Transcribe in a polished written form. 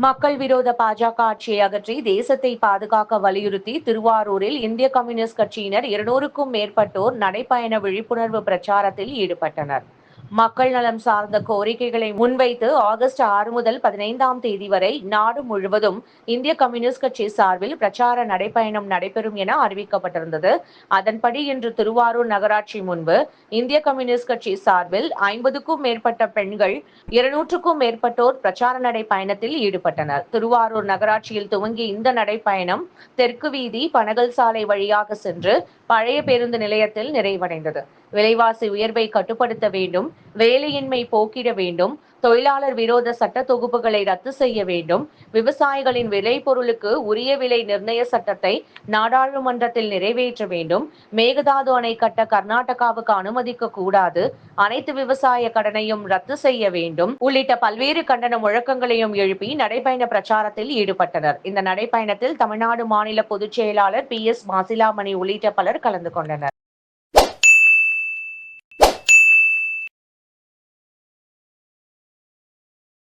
மக்கள் விரோத பாஜக ஆட்சியை அகற்றி தேசத்தை பாதுகாக்க வலியுறுத்தி திருவாரூரில் இந்திய கம்யூனிஸ்ட் கட்சியினர் 200க்கும் மேற்பட்டோர் நடைபயண விழிப்புணர்வு பிரச்சாரத்தில் ஈடுபட்டனர். மக்கள் நலம் சார்ந்த கோரிக்கைகளை முன்வைத்து ஆகஸ்ட் 6 முதல் 15ஆம் தேதி வரை நாடு முழுவதும் இந்திய கம்யூனிஸ்ட் கட்சி சார்பில் பிரச்சார நடைபயணம் நடைபெறும் என அறிவிக்கப்பட்டிருந்தது. அதன்படி இன்று திருவாரூர் நகராட்சி முன்பு இந்திய கம்யூனிஸ்ட் கட்சி சார்பில் 50க்கும் மேற்பட்ட பெண்கள், 200க்கும் மேற்பட்டோர் பிரச்சார நடைபயணத்தில் ஈடுபட்டனர். திருவாரூர் நகராட்சியில் துவங்கிய இந்த நடைபயணம் தெற்கு வீதி, பனகல் சாலை வழியாக சென்று பழைய பேருந்து நிலையத்தில் நிறைவடைந்தது. விலைவாசி உயர்வை கட்டுப்படுத்த வேண்டும், வேலையின்மை போக்கிட வேண்டும், தொழிலாளர் விரோத சட்ட தொகுப்புகளை ரத்து செய்ய வேண்டும், விவசாயிகளின் விளைபொருளுக்கு உரிய விலை நிர்ணய சட்டத்தை நாடாளுமன்றத்தில் நிறைவேற்ற வேண்டும், மேகதாது அணை கட்ட கர்நாடகாவுக்கு அனுமதிக்க கூடாது, அனைத்து விவசாய கடனையும் ரத்து செய்ய வேண்டும் உள்ளிட்ட பல்வேறு கண்டன முழக்கங்களையும் எழுப்பி நடைபயண பிரச்சாரத்தில் ஈடுபட்டனர். இந்த நடைபயணத்தில் தமிழ்நாடு மாநில பொதுச் செயலாளர் PS மாசிலாமணி உள்ளிட்ட பலர் கலந்து கொண்டனர்.